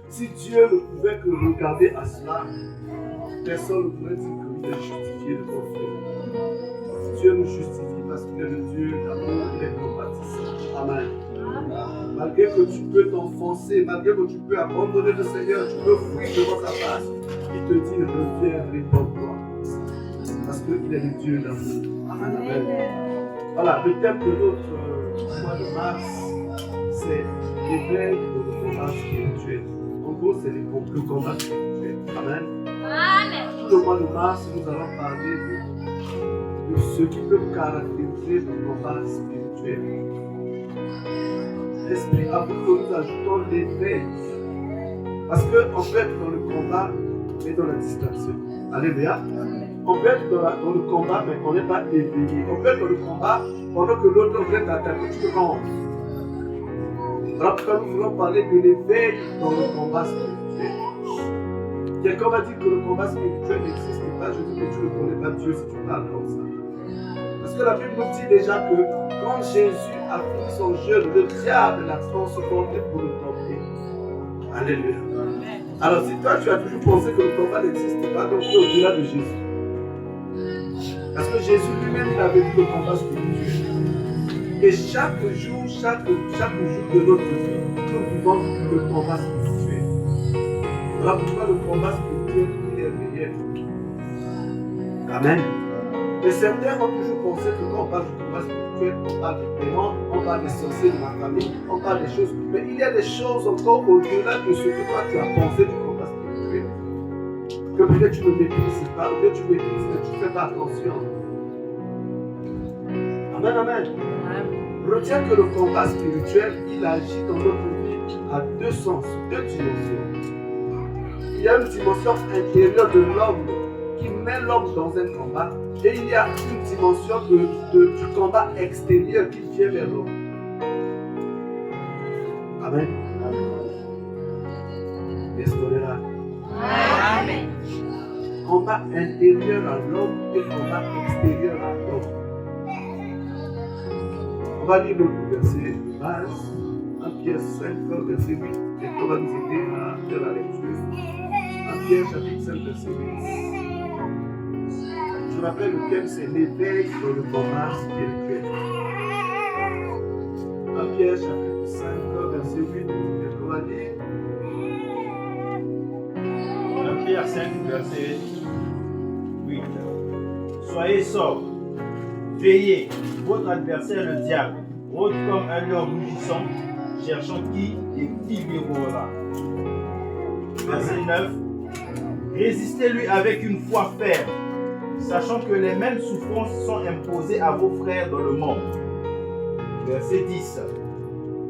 Si Dieu ne pouvait que regarder à cela, personne ne pourrait dire qu'il est justifié devant Dieu. Dieu nous justifie parce qu'il est le Dieu d'amour et de compatissant. Amen. Malgré que tu peux t'enfoncer, malgré que tu peux abandonner le Seigneur, tu peux fuir devant sa face, il te dit reviens, réponds-toi. Parce qu'il est le Dieu d'amour. Amen. Amen. Voilà, le thème de notre mois de mars, c'est l'éveil de le combat spirituel. En gros, c'est le combat spirituel. Amen. Amen. Tout le mois de mars, nous allons parler de ce qui peut caractériser le combat spirituel. L'esprit a voulu que nous ajoutons l'éveil. Parce qu'on peut être dans le combat, mais dans la distraction. Alléluia. On peut être dans le combat, mais on n'est pas éveillé. On peut être dans le combat pendant que l'autre vient t'attaquer, tu te rends. Alors pourquoi nous voulons parler de l'éveil dans le combat spirituel. Quelqu'un va dire que le combat spirituel n'existe pas. Je dis que tu ne connais pas Dieu si tu parles comme ça. Parce que la Bible nous dit déjà que quand Jésus a fini son jeûne, le diable l'a transporté pour le tenter. Alléluia. Alors si toi tu as toujours pensé que le combat n'existe pas, donc tu es au-delà de Jésus. Parce que Jésus lui-même il avait dit le combat spirituel. Et chaque jour de notre vie, nous vivons le combat spirituel. Voilà pourquoi le combat spirituel il est réel. Amen. Mais certains ont toujours pensé que quand on parle du combat spirituel, on parle des démons, on parle des sorciers de la famille, on parle des choses. Mais il y a des choses encore au-delà de ce que toi tu as pensé du combat spirituel. Que peut-être tu ne maîtrises pas, ou que tu maîtrises, mais tu ne fais pas attention. Amen, amen. Retiens que le combat spirituel, il agit dans notre vie à deux sens, deux dimensions. Il y a une dimension intérieure de l'homme qui met l'homme dans un combat. Et il y a une dimension du combat extérieur qui vient vers l'homme. Amen. Est-ce qu'on est là? Amen. Combat intérieur à l'homme et combat extérieur à l'homme. On va lire le verset de base, 1 Pierre 5, verset 8, et on va nous aider à faire la lecture. 1 Pierre chapitre 5, verset 8. Je rappelle le thème, c'est l'éveil dans le combat spirituel. 1 Pierre chapitre 5, verset 8, et on va lire. 1 Pierre 5, verset 8. Soyez sobres, veillez, votre adversaire le diable rôde comme un lion rugissant, cherchant qui et qui dévorera. Verset 9. Résistez-lui avec une foi ferme, sachant que les mêmes souffrances sont imposées à vos frères dans le monde. Verset 10.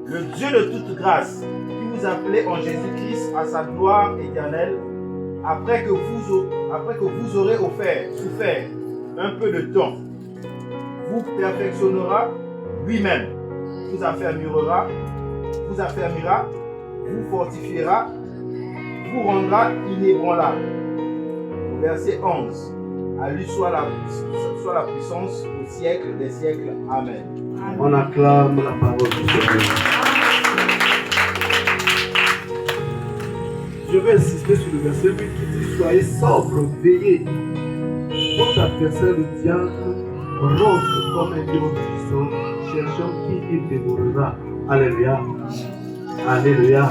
Le Dieu de toute grâce, qui vous appelait en Jésus-Christ à sa gloire éternelle, après que vous aurez souffert un peu de temps, vous perfectionnera lui-même, vous affermira, vous fortifiera, vous rendra inébranlable. Verset 11. À lui soit la puissance au siècle des siècles. Amen. On acclame la parole du Seigneur. Je vais insister sur le verset 8 qui dit soyez sobres, veillez. Votre adversaire le diable rôde comme un lion puissant, cherchant qui il dévorera. Alléluia. Alléluia.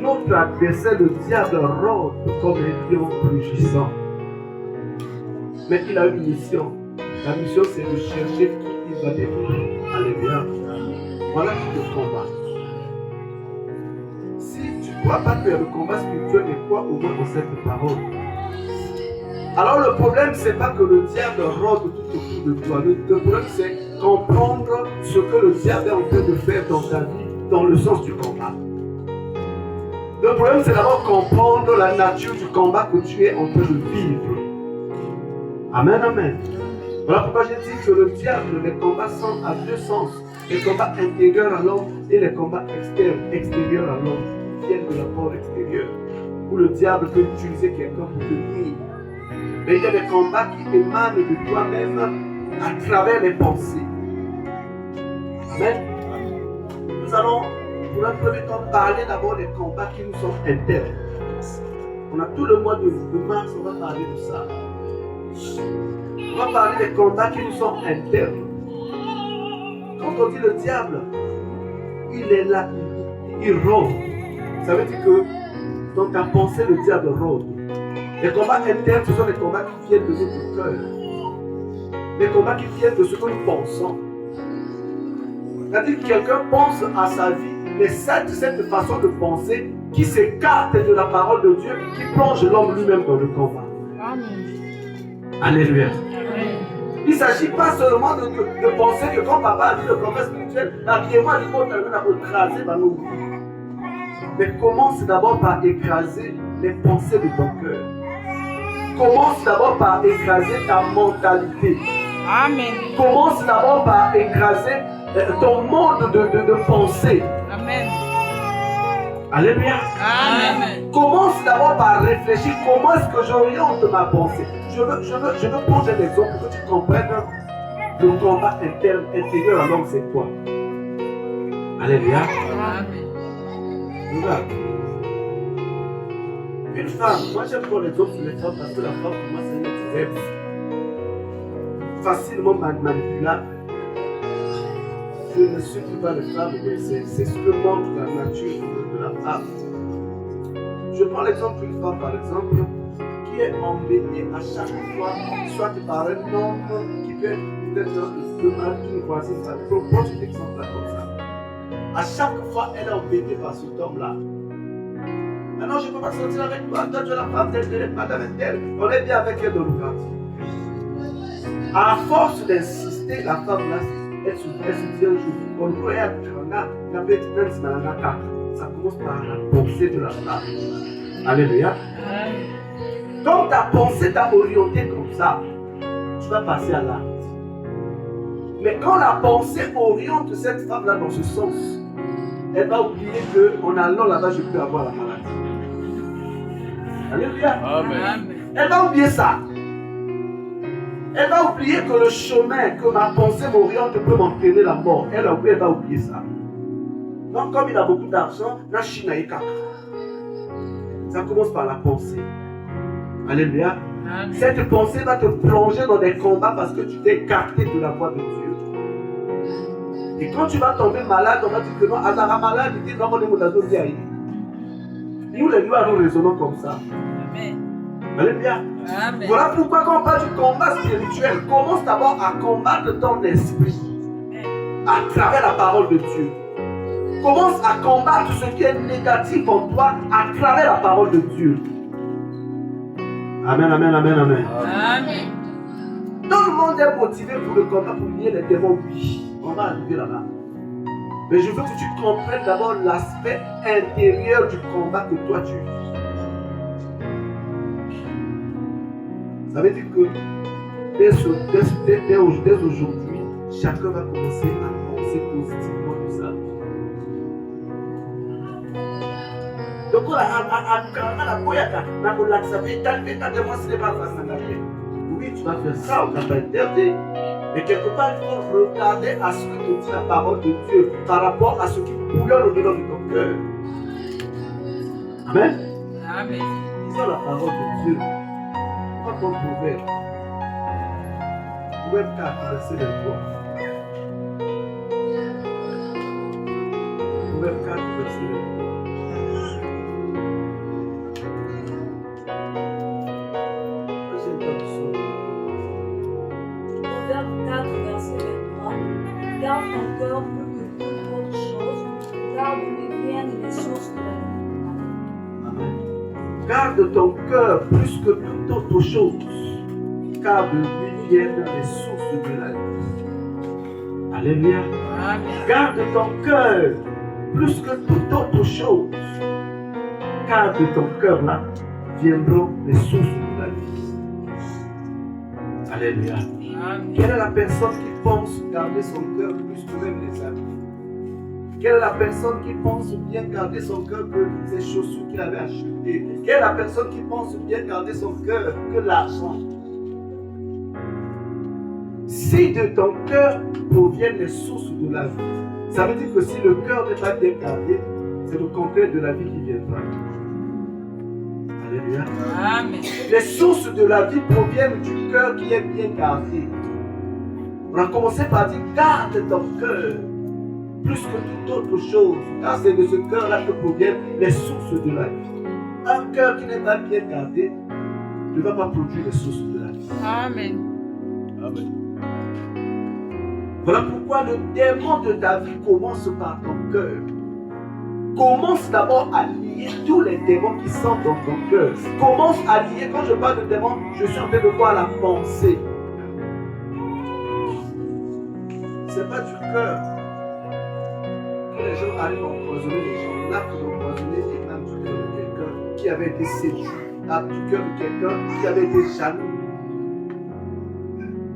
Notre adversaire le diable rôde comme un lion rugissant. Mais il a une mission. La mission, c'est de chercher qui il va détruire. Alléluia. Voilà qui le combat. Si tu ne crois pas qu'il y a le combat spirituel, et crois au moins dans cette parole. Alors le problème, c'est pas que le diable rôde tout autour de toi. Le problème, c'est comprendre ce que le diable est en train de faire dans ta vie, dans le sens du combat. Le problème, c'est d'abord comprendre la nature du combat que tu es en train de vivre. Amen, amen. Voilà pourquoi j'ai dit que le diable, les combats sont à deux sens. Les combats intérieurs à l'homme et les combats extérieurs à l'homme, qui viennent de la mort extérieure. Où le diable peut utiliser quelqu'un pour te nuire. Mais il y a des combats qui émanent de toi-même à travers les pensées. Amen. Nous allons pour un premier temps parler d'abord des combats qui nous sont internes. On a tout le mois de mars, on va parler de ça. On va parler des combats qui nous sont internes. Quand on dit le diable, il est là, il rôde. Ça veut dire que dans ta pensée, le diable rôde. Les combats internes, ce sont des combats qui viennent de notre cœur. Les combats qui viennent de ce que nous pensons. C'est-à-dire que quelqu'un pense à sa vie, mais cette façon de penser qui s'écarte de la parole de Dieu, qui plonge l'homme lui-même dans le combat. Amen. Alléluia. Il ne s'agit pas seulement de penser que quand papa a dit le combat spirituel, l'habillement du monde a écrasé dans nos vies. Mais commence d'abord par écraser les pensées de ton cœur. Commence d'abord par écraser ta mentalité. Amen. Commence d'abord par écraser ton monde de pensée. Amen. Alléluia. Amen. Commence d'abord par réfléchir comment est-ce que j'oriente ma pensée. Je veux prendre un exemple pour que tu comprennes le combat intérieur à l'homme, c'est quoi. Alléluia. Amen. Regarde. Une femme, moi j'aime prendre l'exemple sur les femmes parce que la femme pour moi c'est une être faible. Facilement manipulable. Je ne suis pas les femmes, mais c'est ce que montre la nature de la femme. Je prends l'exemple d'une femme par exemple qui est embêtée à chaque fois, soit par un homme qui peut être peut-être le mari d'une voisine. Je prends cet exemple-là comme ça. À chaque fois, elle est embêtée par cet homme-là. Maintenant, je ne peux pas sortir avec toi. Toi, tu es la femme telle, madame telle. On est bien avec elle dans le quartier. À force d'insister, la femme-là, elle se dit un jour, on peut être ça commence par la pensée de la femme. Alléluia. Donc ta pensée t'a orienté comme ça, tu vas passer à l'acte. Mais quand la pensée oriente cette femme-là dans ce sens, elle va oublier qu'en allant là-bas, je peux avoir la maladie. Alléluia. Amen. Elle va oublier ça. Elle va oublier que le chemin que ma pensée m'oriente peut m'entraîner la mort. Elle va oublier ça. Donc comme il a beaucoup d'argent, ça commence par la pensée. Alléluia. Amen. Cette pensée va te plonger dans des combats parce que tu t'es écarté de la voie de Dieu. Et quand tu vas tomber malade, on va dire que non, Azara malade, il dit non, on est moutazo bien. Nous les Noirs, nous raisonnons comme ça. Amen. Alléluia. Amen. Voilà pourquoi quand on parle du combat spirituel, commence d'abord à combattre ton esprit à travers la parole de Dieu. Commence à combattre ce qui est négatif en toi à travers la parole de Dieu. Amen, amen, amen, amen. Amen. Tout le monde est motivé pour le combat, pour lier les démons, oui. On va arriver là-bas. Mais je veux que tu comprennes d'abord l'aspect intérieur du combat que toi tu vis. Ça veut dire que dès aujourd'hui, chacun va commencer à penser positivement de sa vie. Donc, oui, tu vas faire ça, on n'a pas interdit. Mais quelque part, il faut regarder à ce que te dit la parole de Dieu par rapport à ce qui bouillonne au-dedans de ton cœur. Amen. Amen. Lisons la parole de Dieu. On va prendre Proverbe. Proverbe 4, verset 23. Proverbe 4, verset 23. Proverbe 4, verset 23. Garde ton cœur plus que toute autre chose, car de lui viennent les sources de la vie. Amen. Garde ton cœur plus que toute autre chose, car de lui viennent les sources de la vie. Alléluia. Amen. Garde ton cœur plus que toute autre chose, car de ton cœur là viendront les sources de la vie. Alléluia. Amen. Quelle est la personne qui pense garder son cœur plus que même les amis? Quelle est la personne qui pense bien garder son cœur que ces chaussures qu'il avait achetées? Quelle est la personne qui pense bien garder son cœur que l'argent? Si de ton cœur proviennent les sources de la vie, Ça veut dire que si le cœur n'est pas bien gardé, c'est le contraire de la vie qui viendra. Alléluia. Amen. Les sources de la vie proviennent du cœur qui est bien gardé. On a commencé par dire, garde ton cœur plus que toute autre chose, car c'est de ce cœur-là que proviennent les sources de la vie. Un cœur qui n'est pas bien gardé ne va pas produire les sources de la vie. Amen. Amen. Voilà pourquoi le démon de ta vie commence par ton cœur. Commence d'abord à lier tous les démons qui sont dans ton cœur. Commence à lier, quand je parle de démons, je suis en train de voir la pensée. Ce n'est pas du cœur que les gens arrivent à empoisonner les gens. Là, pour empoisonner les âmes du cœur de quelqu'un qui avait été séduit, l'âme du cœur de quelqu'un qui avait été jaloux.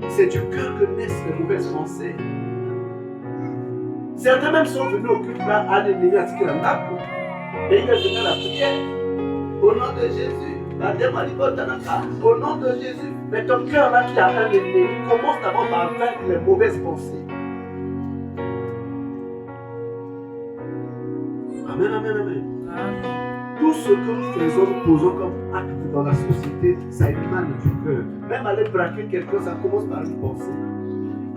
C'est du cœur que naissent les mauvaises pensées. Certains même sont venus au culte là, à l'ennemi, à dire qu'il en a pour. Et il est venu à la prière. Au nom de Jésus. Au nom de Jésus. Mais ton cœur là qui a un ennemi, commence d'abord par vaincre les mauvaises pensées. Amen, amen, amen. Tout ce que nous faisons, nous posons comme acte dans la société, ça émane du cœur. Même aller braquer quelqu'un, ça commence par une pensée.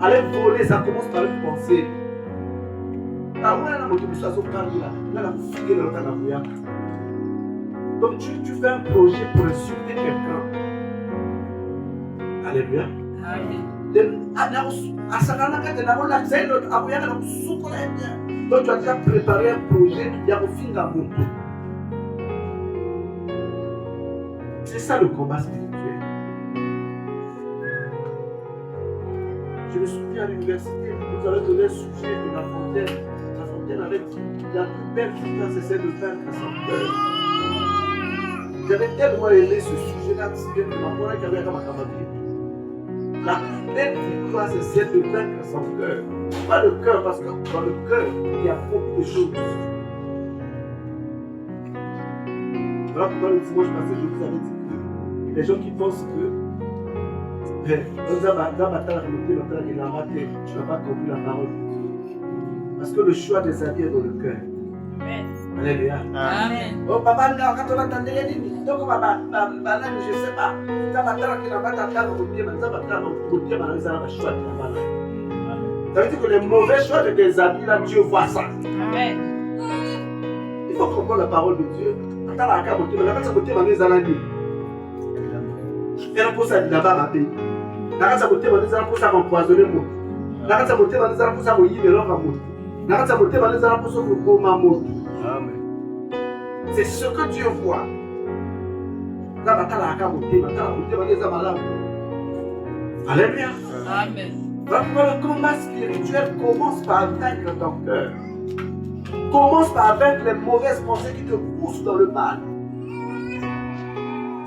Aller voler, ça commence par une pensée. Donc tu fais un projet pour insulter quelqu'un. Alléluia. Donc tu as déjà préparé un projet, il y a au fin d'un moto. C'est ça le combat spirituel. Je me souviens à l'université, nous avons donné le sujet de La Fontaine. La Fontaine avait dit, la plus belle victoire, c'est celle de vaincre son cœur. J'avais tellement aimé ce sujet-là, c'est que ma mère qui avait comme ma Bible. La plus belle victoire, c'est celle de vaincre son cœur. Pas le cœur, parce que dans le cœur, il y a beaucoup de choses. Voilà pourquoi le dimanche passé, je vous avais dit que les gens qui pensent que tu n'as pas compris la parole de Dieu. Parce que le choix des habits est dans le cœur. Amen. Alléluia. Amen. Oh papa, quand on attendait, donc je ne sais pas. Ça veut dire que les mauvais choix de tes habits, là, Dieu voit ça. Amen. Il faut comprendre la parole de Dieu. Et on pose à là-bas ma pays. Là, ça monte, on pose à empoisonner mon. Là, ça monte, on pose à mouiller le long à mon. Là, ça monte, on pose à coma à mon. C'est ce que Dieu voit. Là, alléluia. Amen. Donc, le combat spirituel commence par vaincre ton cœur. Commence par vaincre les mauvaises pensées qui te poussent dans le mal.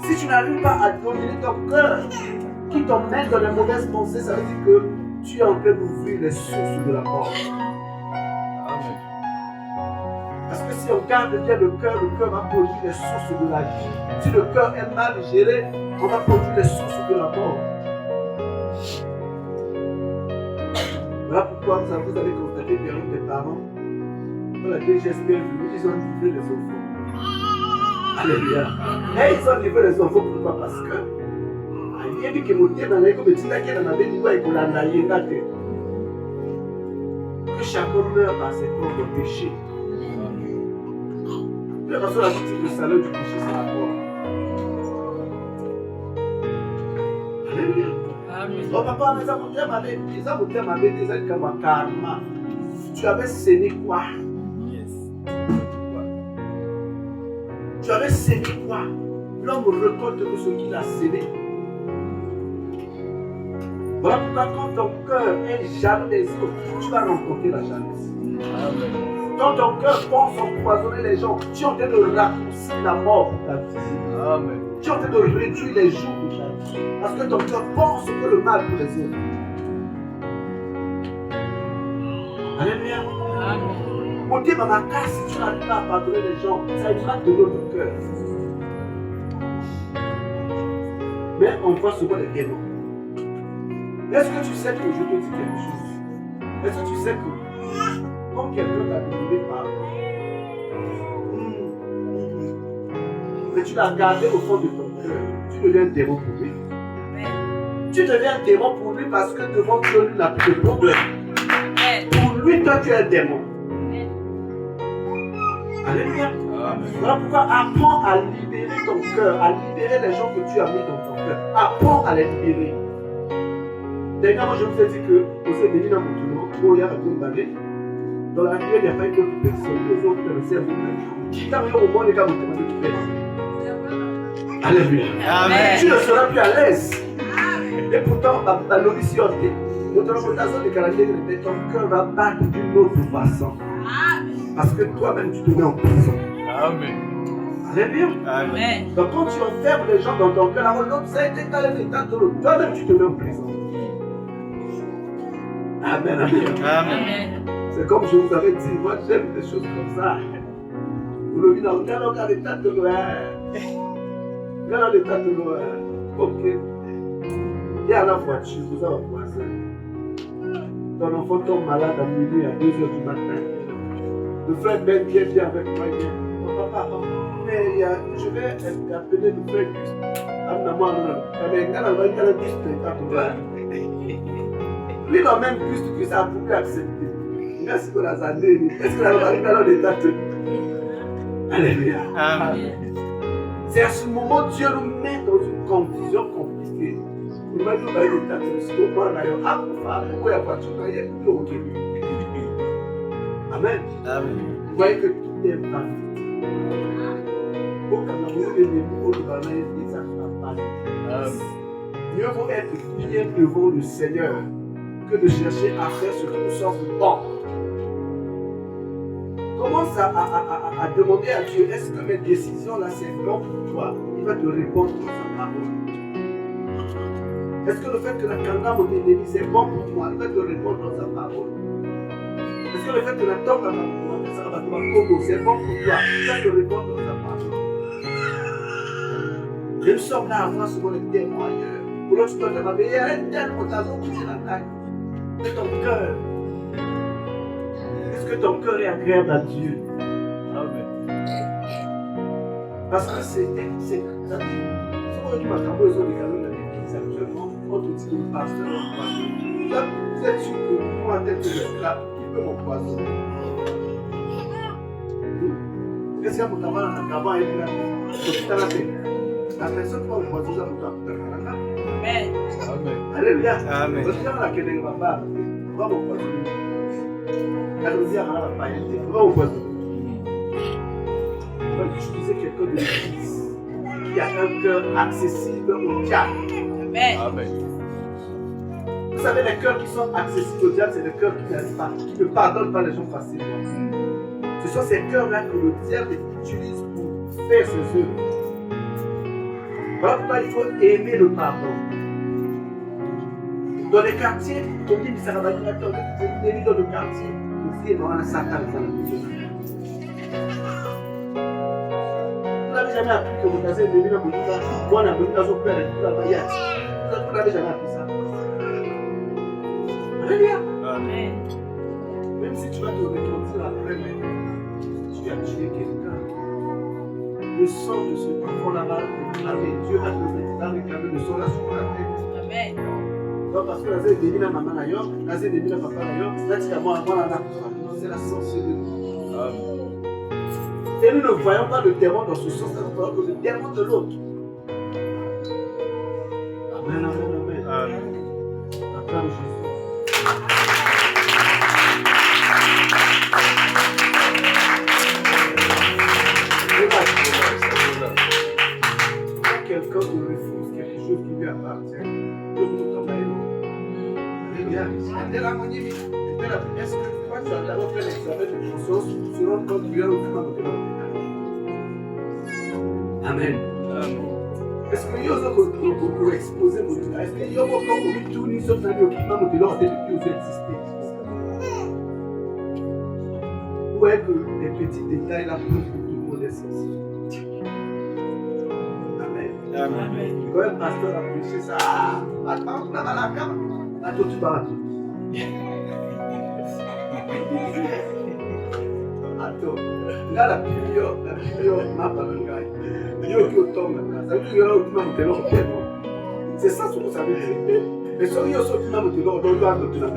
Si tu n'arrives pas à dominer ton cœur, qui t'emmène dans les mauvaises pensées, ça veut dire que tu es en train d'ouvrir les sources de la mort. Amen. Parce que si on garde bien le cœur va produire les sources de la vie. Si le cœur est mal géré, on va produire les sources de la mort. Voilà pourquoi vous avez constaté que des parents, quand la DGSP est venue, ils ont livré les enfants. Alléluia. Et ils ont livré les enfants, pourquoi? Parce que il y a des qui m'ont dit dans les comédies qui n'avaient dit que chacun meurt par ses propres péchés. De toute façon, la victime, le salaire du péché, c'est la mort. Alléluia. Amen. Oh papa, ils ont monté ma bête, ils ont comme un karma. Tu avais sémé quoi? Yes. Tu avais sémé quoi? L'homme récolte de ce qu'il a sémé. Voilà pourquoi quand ton cœur est jaloux des autres, tu vas rencontrer la jalousie. Amen. Quand ton cœur pense empoisonner les gens, tu es en train de raccourcir la mort de ta vie. Amen. Tu es en train de réduire les jours de ta vie. Parce que ton cœur pense que le mal pour les autres. Alléluia. Amen. Mon Dieu, maman, car si tu n'arrives pas à pardonner les gens, ça émane de notre cœur. Mais on voit souvent les démons. Est-ce que tu sais que je te dis quelque chose? Est-ce que tu sais que Quand quelqu'un t'a demandé pardon, mais tu l'as gardé au fond de ton cœur, tu deviens un démon pour lui. Tu deviens un démon pour lui parce que devant Dieu, lui n'a plus de problème. Pour lui, toi, tu es un démon. Alléluia. Voilà pourquoi apprends à libérer ton cœur, à libérer les gens que tu as mis dans ton cœur. Apprends à les libérer. Dernièrement, je vous ai dit que au sein des Mina Moutoulou, où il y a un combattant, dans la rue, il n'y a pas une autre personne, les autres personnes, qui t'a au moins les gars, vous te Alléluia. Amen. Tu ne seras plus à l'aise. Et pourtant, la nourriture, notre représentation des Canadiens, ton cœur va battre d'une autre façon. Parce que toi-même, tu te mets en prison. Amen. Alléluia. Amen. Donc quand tu enfermes les gens dans ton cœur, alors l'autre, ça a été dans l'état de l'autre. Toi-même, tu te mets en prison. Amen. Amen. Amen. C'est comme je vous avais dit, moi j'aime des choses comme ça. Vous le vivez dans le l'état de l'Ouest. Dans l'état de l'Ouest. Ok. Il y a la voiture, vous avez un voisin. Ton enfant tombe malade à minuit, à 2h du matin. Le frère Ben vient avec moi, il dit, oh, papa, mais je vais appeler le frère Christ. Lui, le même Christ que ça a pu accepter. Merci pour la année. Est-ce que la va arriver dans l'état de... Alléluia. Amen. C'est à ce moment Dieu nous met dans une confusion compliquée. Nous mettons dans l'état de stockage. Amen. Amen. Vous voyez que tout est parti. Au Cameroun, les mots de la main, ça ne va pas. Mieux vaut être bien devant le Seigneur que de chercher à faire ce qui nous semble bon. Commence à demander à Dieu, est-ce que mes décisions là c'est bon pour toi? Il va te répondre dans sa parole. Est-ce que le fait que la Kanda Moténémi c'est bon pour toi? Il va te répondre dans sa parole. Est-ce que le fait que la tombe Congo c'est bon pour toi? Il va te répondre dans sa parole. Et nous sommes là à voir souvent les témoins ailleurs. Pour l'autre, tu dois te réveiller, il y a un tel potageon qui est la taille de ton cœur. Est-ce que ton cœur est agréable à Dieu? Amen. Parce que c'est ça dit. Souvent, tu vas t'avoir besoin de calmer dans l'église actuellement. On te dit que le pasteur est un poisson. Vous êtes sûr que moi, tel que je suis là, il peut m'empoisonner. Qu'est-ce qu'il y a pour t'avoir dans un cabane et puis là, la personne va empoisonner dans ton Amen. Amen. Alléluia. Amen. Parce que dans la quête de ma part, on va m'empoisonner. La rosière, on va pailleter, on va m'empoisonner. On va utiliser quelqu'un de l'église qui a un cœur accessible au diable. Amen. Amen. Vous savez, les cœurs qui sont accessibles au diable, c'est les cœurs qui ne pardonnent pas les gens facilement. Ce sont ces cœurs-là que le diable utilise pour faire ses œuvres. Voilà pourquoi il faut aimer le pardon. Dans les quartiers, on dit que ça va dire dans le quartier. Vous n'avez jamais appris que vous avez venu dans le moi, on a venu dans son père et tout la voyage. Vous n'avez jamais appris ça. Alléluia. Amen. Même si tu vas te repentir après, mais tu as tué quelqu'un. Le sang de ce enfant là-bas, Dieu va te mettre dans le camion de sang là sur la tête. Amen. Non, parce que la zèle de la maman d'ailleurs, la zèle de la papa d'ailleurs, c'est là moi c'est la sorcellerie. Et nous ne voyons pas le démon dans ce sens, nous voyons que le démon de l'autre. Amen, amen, amen. Amen. Acclame Jésus. Quand quelqu'un te refuse quelque chose qui lui appartient, Dieu vous tombe à l'eau. Alléluia. Est-ce que toi tu as d'abord fait l'examen de conscience selon quand tu viens au final de ton Amen. Est-ce que yo pour exposer mon Dieu? Est-ce que yo pour tout ni sauf dans le climat mon Dieu depuis que existé? Vous voyez que les petits détails là prouvent que tout le monde est sensible. Amen. Amen. Quand un pasteur a prêché ça, attends, là dans la cave, là tout tu vas tout. bateau. Là, la Bible m'a parlé de gars. Yo qui tombe là. Ça veut dire que là, on m'a monté là. C'est ça ce que ça veut dire. Mais si yo so qui m'a monté là, on doit monter là.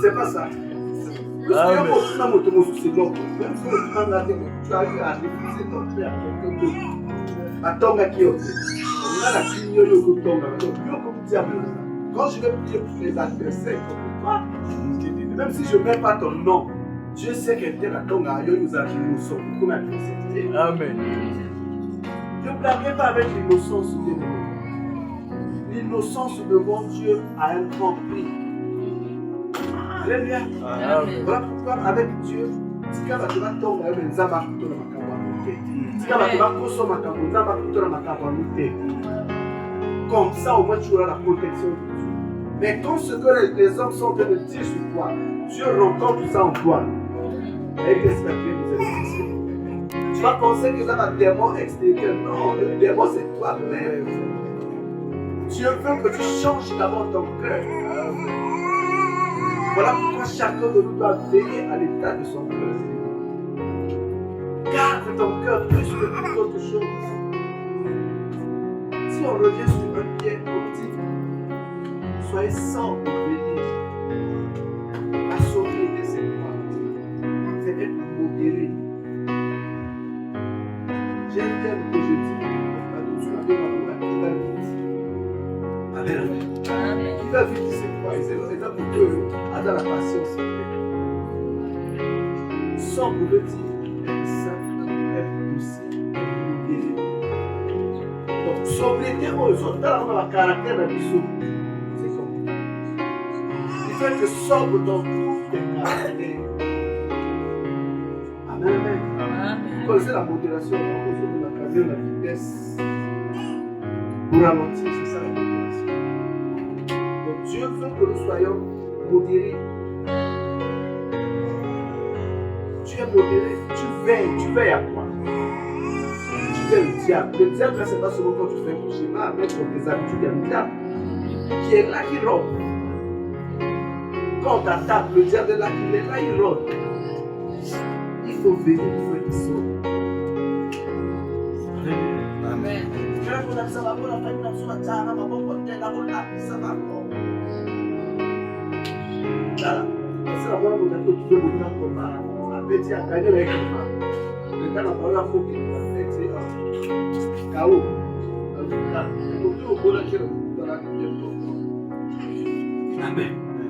C'est pas ça. Parce que yo qui m'a monté là, c'est l'autre. Même si tu m'as monté, tu as eu à refuser ton père quelqu'un d'autre. Batonga qui est au on a la Bible yo qui tombe là. Yo comme diable. Quand je vais prier pour mes adversaires comme toi, même si je ne mets pas ton nom, Dieu sait que tel attend à Dieu nous a dit nous sommes comme un accepté. Amen. Ne blâmez pas avec l'innocence de Dieu. L'innocence devant Dieu a un grand prix. Alléluia. Voilà pourquoi avec Dieu, si tu vas tomber avec les amas, tu comme ça, au moins tu auras la protection de Dieu. Mais quand ce que les hommes sont en train de dire sur toi, Dieu rencontre tout ça en toi. Et qu'est-ce que vous avez? Tu vas penser que ça va être un démon extérieur. Non, le démon c'est toi-même. Dieu veut que tu changes d'abord ton cœur. Voilà pourquoi chacun de nous doit veiller à l'état de son cœur. Garde ton cœur plus que toute autre chose. Si on revient sur un pied, on dit soyez sans obéir à sauver de ses droits. C'est être modéré. J'ai un terme que je dis, qui va vite. Amen. Qui va vite, c'est quoi? C'est là pour que, à dans la patience. Sans vous le dire, être simple, être douce, être modéré. Donc, sobriété aux autres, dans le caractère de l'issue. Il fait que sobre dans tous tes caractères. Amen, amen. Vous connaissez la modération, on besoin de la caserne, la vitesse. Pour ralentir, c'est ça la modération. Donc Dieu veut que nous soyons modérés. Tu es modéré, tu veilles à quoi? Tu veilles au diable. Le diable, c'est pas seulement quand tu fais ton schéma, mais pour tes habitudes, il y a le diable qui est là, qui rôde. Quand on t'attaque, le diable est là, il est là, il rôde. Il faut veiller, il faut être sauvé. Amen. Amen.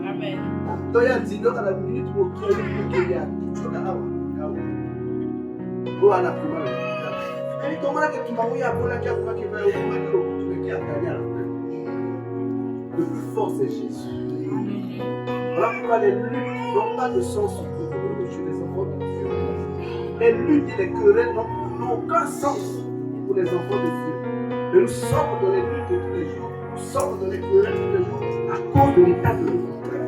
Amen. Donc il y a 10 ans à la minute où il y a tout le monde. Voilà pour moi. Et comment est-ce que tu m'as envoyé à Bola qui a fait qu'il va au monde qui a gagné à la fin? Le plus fort c'est Jésus. Voilà pourquoi les luttes n'ont pas de sens chez les enfants de Dieu. Les luttes et les querelles n'ont aucun sens pour les enfants de Dieu. Mais nous sommes dans les luttes de tous les jours. Nous sommes dans les querelles tous les jours à cause de l'état de notre cœur.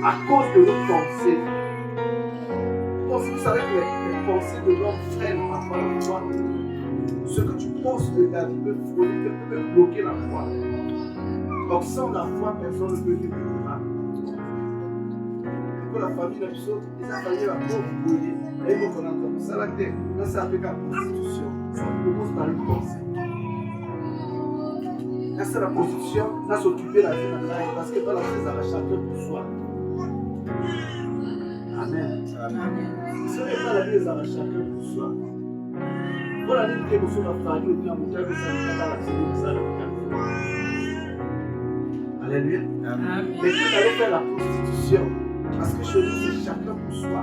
À cause de nos pensées. Vous savez que les pensées de l'homme freinent parfois la foi. Ce que tu penses de ta vie peut bloquer la foi. Donc sans la foi, personne ne peut vivre le mal. Quand la famille n'a chose, ils ont failli la pauvre bouillie. Et ils vont connaître ça là que là c'est avec la constitution. Ça commence par une pensée. Là c'est la constitution, là s'occuper la vie de la parce que dans la vie ça va chacun pour soi. Amen. Amen. Si on n'est pas la vie, ça va chacun pour soi. Pour la ligne que nous sommes à faire, nous avons montré que ça nous a la ça alléluia. Amen. Mais tu allais faire la constitution. Parce que chez nous, c'est chacun pour soi.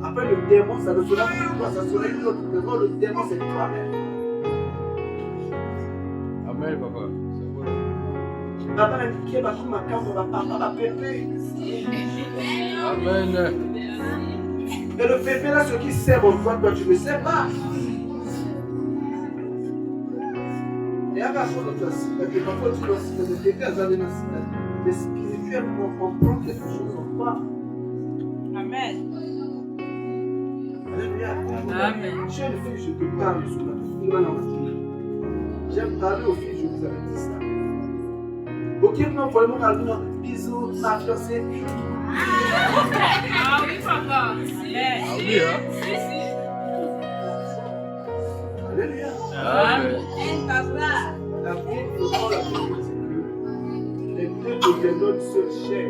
Après le démon, ça ne sera plus toi, ça sera une autre. Maintenant, le démon, c'est toi-même. Amen, papa. Papa m'a dit qu'il va tout ma carte, papa va péper. Amen. Et le bébé là, ce qui sert en toi, tu ne sais pas. Et à la fois de toi, parfois tu dois se dégager mais spirituellement, on prend quelque chose en toi. Amen. Alléluia. Amen. J'ai une fille, je te parle sur la fille. J'aime parler aux filles, je vous avais dit ça. Ok, non, vraiment, bisous, ma fiancée. Ah oui, Alléluia. Amen. La Bible nous dit que les deux deviendront une seule chair.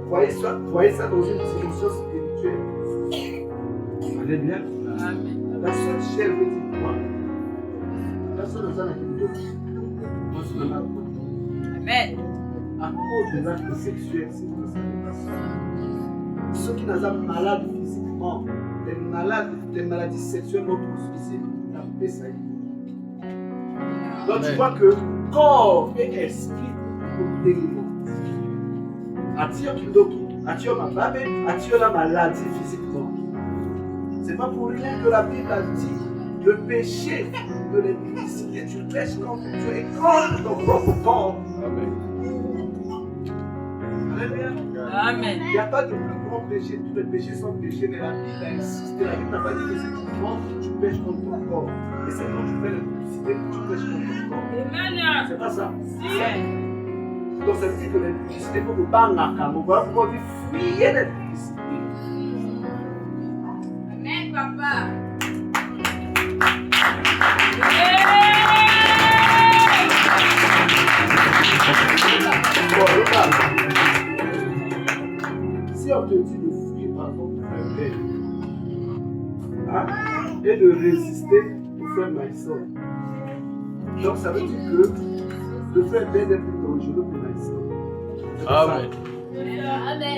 Voyez ça dans une dimension spirituelle. Alléluia. La seule chair veut dire quoi? La seule chose Amen. à cause des actes sexuels, c'est que ça n'est pas ça. Ceux qui sont malades physiquement, les maladies sexuelles vont transmiser la paix ça y est. Donc tu vois que corps et esprit sont délirants. Attire ma babe, attire la maladie physiquement. C'est pas pour rien que la Bible a dit le péché de l'impudicité, tu pèches contre Dieu et contre ton propre corps. Amen. Alléluia. Amen. Il n'y a pas de plus grand péché, tous les péchés sont péchés, mais la Bible a insisté. La Bible n'a pas dit que c'est tu manges, tu pèches contre ton corps. Et c'est quand tu fais l'impudicité que tu pèches contre ton corps. Amen. C'est pas ça. Donc ça veut dire que l'impudicité, il faut que pas en accamo. Voilà pourquoi on dit fuyez l'impudicité. Amen, papa. Bon, regarde. Si on te dit de fuir par exemple frère Belle, hein, et de résister au frère Maïson, donc ça veut dire que le frère Belle est plus dangereux que Maïson. Amen.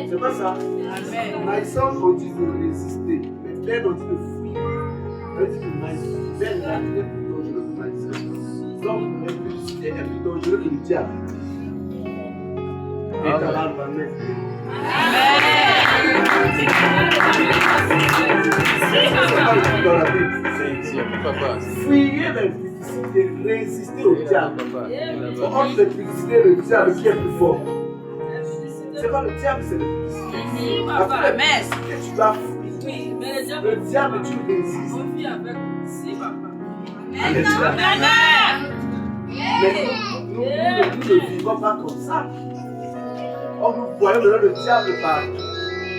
C'est pas ça. Amen. Maïson on dit de résister, mais Belle on dit de fuir. Ça veut dire que Maïson, Belle est plus dangereux que Maïson. Donc l'impudicité est plus dangereux que le diable. Et ta langue va mettre. Dans la Bible. C'est papa. Fuyez l'impudicité, résistez au diable. Papa. Entre l'impudicité et le diable, qui est plus fort? C'est pas le diable, c'est l'impudicité. Papa. Amen. Et tu vas fuir. Le diable, tu résistes. On vit avec si, papa. Alléluia. Amen. Mais nous ne vivons pas comme ça. Or, nous voyons maintenant le diable partout.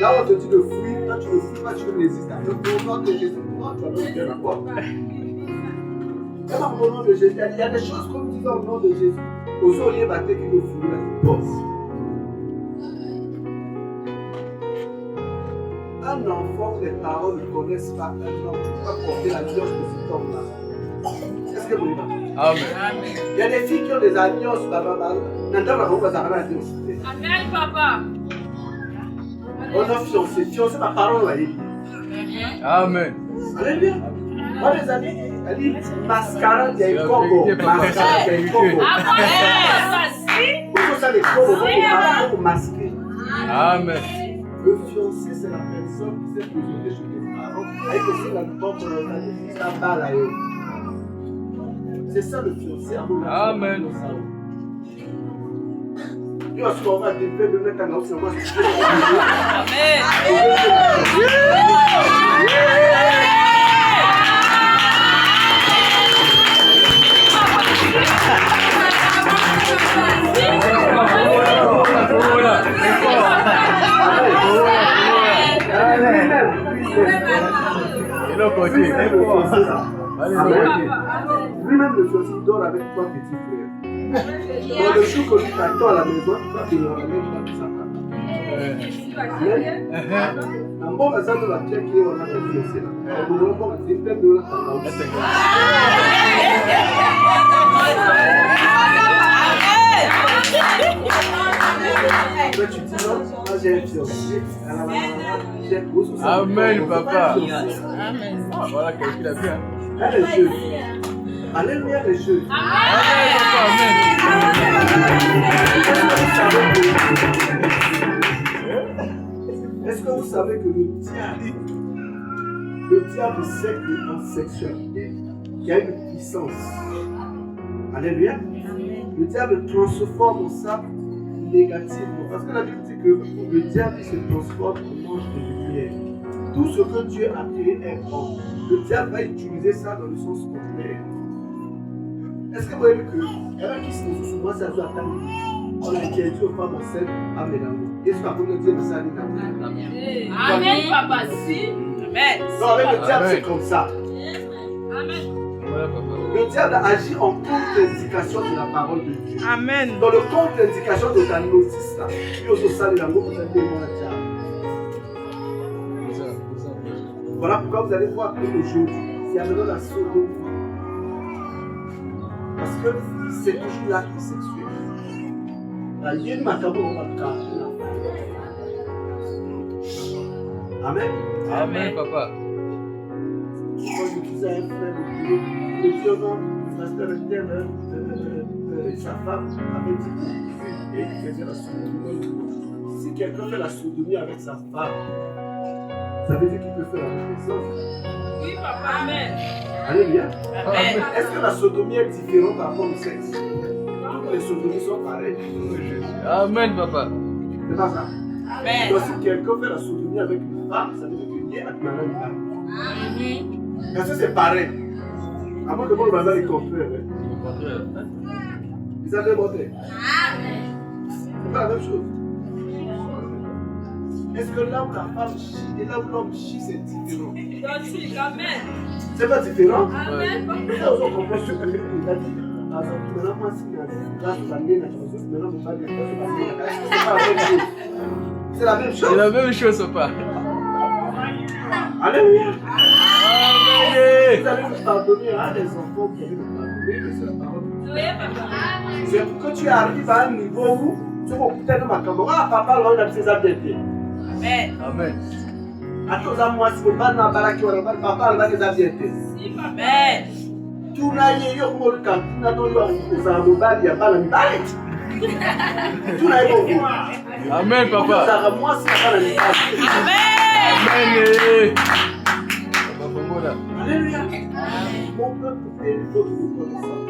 Là, on te dit de fuir, quand tu ne fuis pas, tu ne résistes. Au nom de Jésus, toi, tu vas me dire d'accord. Même au nom de Jésus, il y a des choses qu'on dit au nom de Jésus. Aux oliers battés qui nous fuient la force. Un enfant, les parents ne connaissent pas un homme. Tu vas porter la alliance de cet homme-là. Est-ce que vous voulez pas? Amen. Il y a des filles qui ont des alliances là-bas. Amen, papa. On a fiancé, ma parole là. Amen. Alléluia. Moi, les amis, elle dit mascarade, il y a une combo. Mascarade, il y a une combo. Pourquoi ça, les combos masqués? Amen. Le fiancé, c'est la personne qui s'est présentée chez les parents avec aussi la bombe pour la balle à eux. C'est ça le fiancé. Amen. Dieu a ce qu'on va développer, me mettre en action. Amen. Lui-même le fiancé dort avec trois petits frères. Dans le jour que tu t'attends à la maison, tu vas te ramèner dans sa femme. En bon, ça de la pierre qui est on a fiancé là. On ne va pas dire de la femme. Tu dis non, moi j'ai un fiancé. Amen, papa. Amen. Voilà quelqu'un a bien. Elle est jeune. Alléluia les jeux. Est-ce que vous savez que le diable sait que en sexualité, il y a une puissance. Alléluia. Le diable transforme ça négativement. Parce que la Bible dit que le diable se transforme en ange de lumière. Tout ce que Dieu a créé est bon. Le diable va utiliser ça dans le sens contraire. Est-ce que vous voyez que il y en a qui se souvent ça joue à ta vie. On a interdit aux femmes enceintes à mélanger. Yesu akomi Dieu nous salue. Amen, papa. Si. Amen. Donc avec le diable, c'est comme ça. Amen. Le diable agit en contre-indication de la parole de Dieu. Amen. Dans le contre-indication de ta notice, là, il y a aussi salé la mot, vous allez voir le diable. Voilà pourquoi vous allez voir qu'aujourd'hui, il y a maintenant la sodomie. Parce que c'est toujours l'acte sexuel. Il y a une macabre, on va le cacher. Amen. Amen, papa. Quand je disais à un frère de boulot, le violon, le pasteur était et sa femme avait dit qu'il faisait la sodomie. Si quelqu'un fait la sodomie avec sa femme, ça veut dire qu'il peut faire la même chose. Oui, papa. Amen. Alléluia. Amen. Est-ce que la sodomie est différente par rapport au sexe? Toutes les sodomies sont pareilles. Amen, papa. C'est pas ça. Amen. Donc si quelqu'un fait la sodomie avec une femme, ça veut dire qu'il est avec madame. Parce que c'est pareil. Avant que le bazar est contraire. Vous avez montré. C'est pas la même chose. Est-ce que là où la femme chie et là où l'homme chie, c'est différent? Identique. Amen. C'est pas différent? Amen, papa. Mais là, on comprend ce que il a dit. Par exemple, maintenant, moi, si la mienne, maintenant, on va dire que c'est pas la même chose. C'est la même chose. C'est la même chose, papa. Alléluia. Amen. Vous allez vous pardonner à des enfants, vous allez vous pardonner, mais c'est la parole de Dieu. Oui, papa. C'est pour que tu arrives à un niveau où tu vas peut-être ma caméra, papa, là, on a ses habits. Amen. Amen. Attends, moi, si vous parlez de papa, là, les habits. Si, papa. Amen. Tout n'a eu au cas, tout n'a pas eu aux arrobas, il n'y a pas la balle. Tout n'a eu au cas. Amen, papa. Moi, c'est pas la balle. Amen. Amen. Papa, bon, là. Alléluia. Mon peuple fait une faute de reconnaissance.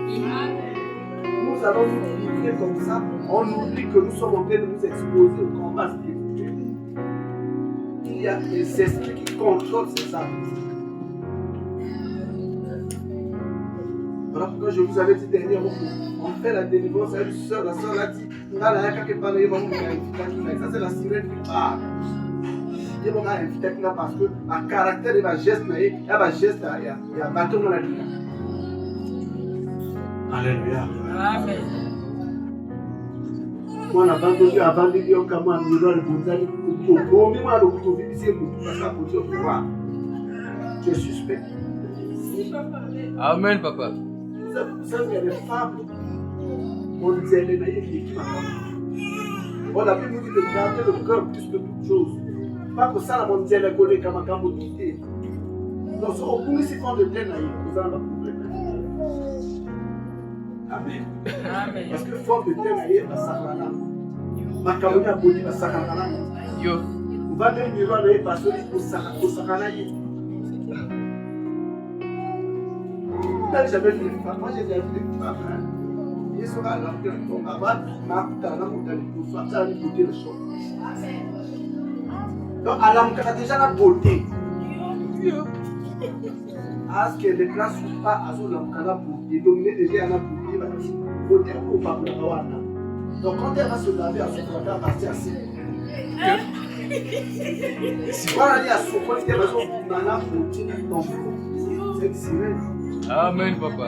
Nous allons nous vivre comme ça. On oublie que nous sommes en train de nous exposer au combat spirituel. Il y a des esprits qui contrôlent ces âmes. Voilà pourquoi je vous avais dit dernièrement qu'on fait la délivrance à une soeur. La soeur l'a dit, ça c'est la sirène qui parle. Il y a parce que le caractère et le geste, il y a un geste, il y a un bâton dans la vie. Alléluia. Amen. Moi, avant de dire comment on va le bonzali, pour moi, le couteau ici, pour passer à côté au pouvoir. Tu es suspect. Si, papa. Amen, papa. Vous savez, il y a des femmes, on disait, les naïfs qui m'attendent. On a pu nous dire de garder le cœur plus que toute chose. Pas que ça, on disait, les collègues, comme un camp de douter. Donc, au bout de ces femmes de plein naïfs, vous avez un problème. Amen. Amen. Parce que forme de plein naïfs, ça s'arrête. Ma carogne a beau dire, ça s'arrête. Yo. On va donner une miroir naïf parce que ça s'arrête. J'avais vu une femme, moi j'ai déjà vu une femme. Il sera là, on va voir, ma ça a une beauté de choses. Donc, à l'âme, quand déjà la beauté, à ce qu'elle ne déplace pas à son âme, quand la beauté, dominé déjà à la beauté, la beauté au pas pour la wana. Donc, quand elle va se laver à son frère, partir à ses. Voilà, il y a son point qui est dans la beauté, c'est une sirène. Amen, papa.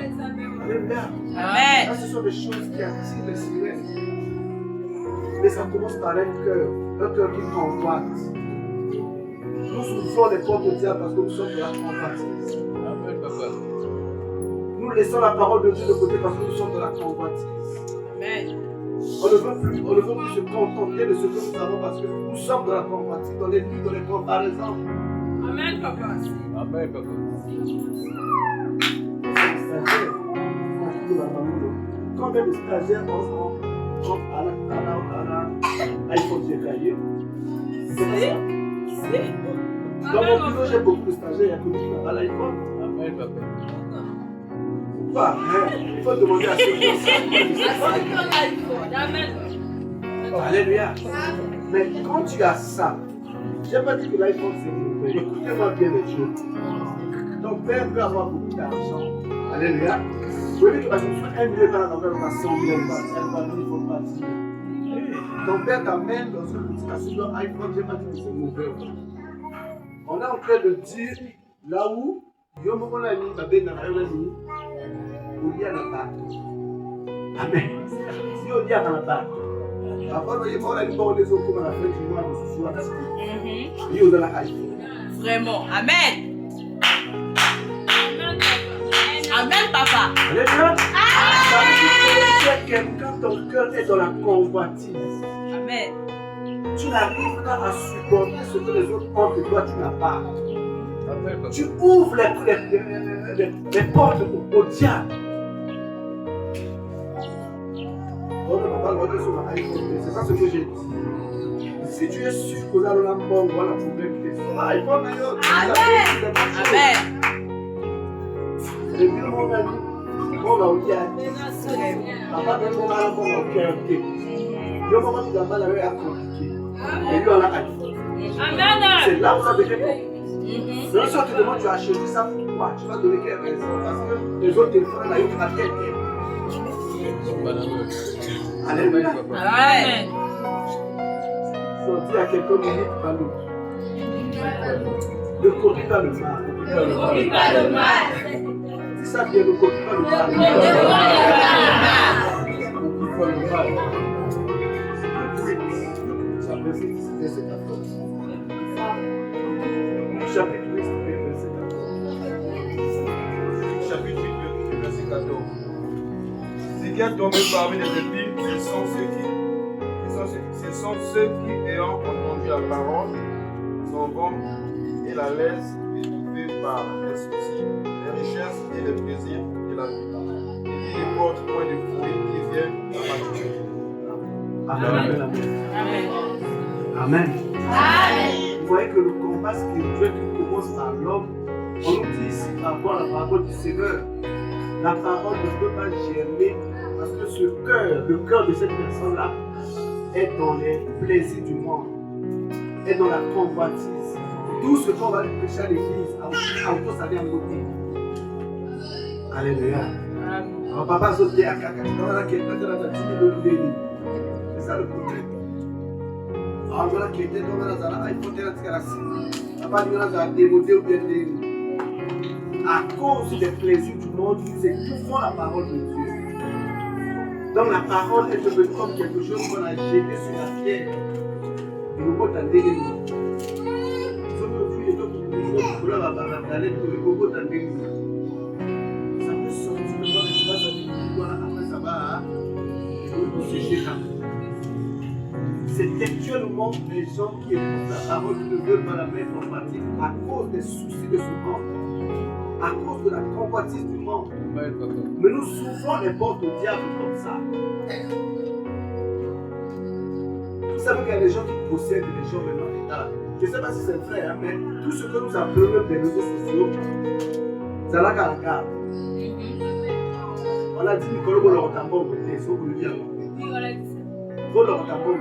Alléluia. Amen. Là, ce sont des choses qui attirent les sirènes. Mais ça commence par un cœur qui convoite. Nous souffrons des portes de diable parce que nous sommes de la convoitise. Amen, papa. Nous laissons la parole de Dieu de côté parce que nous sommes de la convoitise. Amen. On ne veut plus se contenter de ce que nous avons parce que nous sommes de la convoitise, dans les buts, dans les comparaisons. Amen, papa. Amen, papa. Combien de stagiaires ont à l'iPhone j'ai caillé? C'est pas ça. Dans mon bureau, j'ai beaucoup de stagiaires, il y a que qui n'ont pas l'iPhone. Amen, papa. Pourquoi? Il faut demander à ceux qui ont ça. Amen. Alléluia. Mais quand tu as ça, je n'ai pas dit que l'iPhone c'est mauvais. Écoutez-moi bien les choses. Ton père peut avoir beaucoup d'argent. Alléluia. Vous voyez que parce que sur 1 million dans la nouvelle, on a 100 000 balles. Elle va dire, il faut pas dire. Ton père t'amène dans une boutique à casser leur iPhone, j'ai pas dit que c'est mauvais. On est en train de dire là où yo moment là ni ba ben na yo ni olia na ba. Amen. Si olia na ba. Avant de y avoir les bords des autres comme à la fin du mois de ce soir. Yo dans la iPhone. Vraiment. Amen. Amen, papa. Alléluia. Ça veut dire que quand ton cœur est dans la convoitise, Amen. tu n'arrives pas à supporter ce que les autres ont que toi tu n'as pas. Amen, papa. Tu ouvres les portes au diable. C'est ça ce que j'ai dit. Si tu es sûr que vous allez la mort, voilà le problème. Amen. Amen. Le mieux, mon ami, on va oublier. Papa, même on va avoir un cœur. Le moment où tu as mal à l'œil à compliquer. Et lui, on a iPhone. C'est là où ça devient compliqué. Donc, si on te demande, tu as acheté ça pourquoi? Tu vas donner quelle raison? Parce que les autres téléphones, là, ils ont la tête. Alléluia. Amen. On dit à quelqu'un, n'imite pas l'autre. Ne copie pas le mal. N'oublie pas le mal. Si ça vient, ne copie pas le mal. Ne copie pas le mal. Ça verset 14. Chapitre 8, verset 14. Chapitre 8, verset 14. Ce qui a tombé parmi les épis, ce sont ceux qui, ayant entendu la parole, s'en vont et la laissent étouffer par les soucis, les richesses et les plaisirs de la vie. Et qui ne portent point de fruits qui viennent à maturité. Amen. Amen. Amen. Vous voyez que le combat spirituel qui commence par l'homme, on nous dit ici par rapport à la parole du Seigneur, la parole ne peut pas germer parce que ce cœur, le cœur de cette personne-là, est dans les plaisirs du monde, est dans la convoitise. Tout ce qu'on va lui prêcher à l'église, à autour ça vient en côté. Alléluia. Alors papa sauté à caca, tu vas quelqu'un de la tête de l'idée. C'est ça le problème. Alors voilà qui était dans la zala, il faut dire que la cible. Papa dit là, ça a démodé ou bien démodé. À cause des plaisirs du monde, c'est tout font la parole de Dieu. Donc la parole est devenue comme quelque chose qu'on a jeté sur la pierre. Et nous pouvons t'en dégager. Aujourd'hui, les autres qui voulaient la baratale, nous pouvons t'en dégager. Ça peut sortir de ton espace avec nous, après ça va nous sécher. C'est actuellement les gens qui écoutent la parole qui ne veulent pas la mettre en pratique à cause des soucis de ce monde, à cause de la convoitise du monde. Mais nous ouvrons les portes au diable comme ça. Vous savez qu'il y a des gens qui possèdent les gens maintenant. Je ne sais pas si c'est vrai, hein, mais tout ce que nous appelons des réseaux sociaux, c'est là qu'à la garde. On a dit que le Tambo, c'est ce que nous disons. Le Tambo.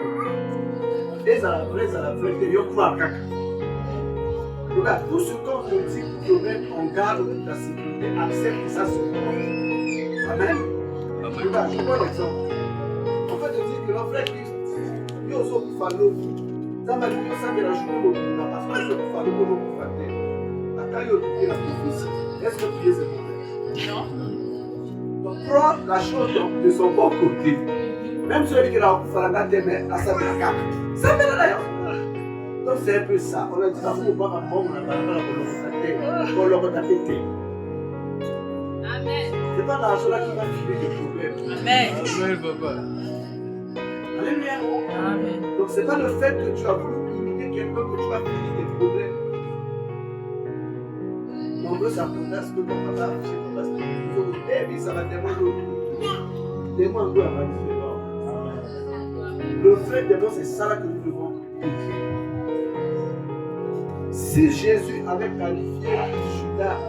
Et ça la vraie, je crois à caca. Regarde, tout ce qu'on te dit pour te mettre en garde de ta sécurité, accepte ça sur toi. Amen. Regarde, je prends l'exemple. On peut te dire que le frère Christ, lui aussi pour faire l'autre. Ça m'a dit que ça vient la journée au bout, parce que je peux faire l'autre pour faire l'autre. Attends, il y a la prophétie. Est-ce que prier c'est mauvais? Non. Donc prends la chose de son bon côté. Même celui qui a fait la gâte, mais à sa blague. Ça fait d'ailleurs. Donc c'est un peu ça. On a dit ça pour voir un bon, on a pas la pété. Amen. C'est pas l'argent là qui va filer des problèmes. Amen. Amen, papa. Alléluia. Amen. Donc c'est pas le fait que tu as voulu imiter quelqu'un que tu vas filer des problèmes. Nombreux s'appellent ce que ton papa a fait, parce que ça va témoigner. Témoin un peu avant de faire. Le vrai démon, c'est ça là que nous devons écrire. Si Jésus avait qualifié Judas,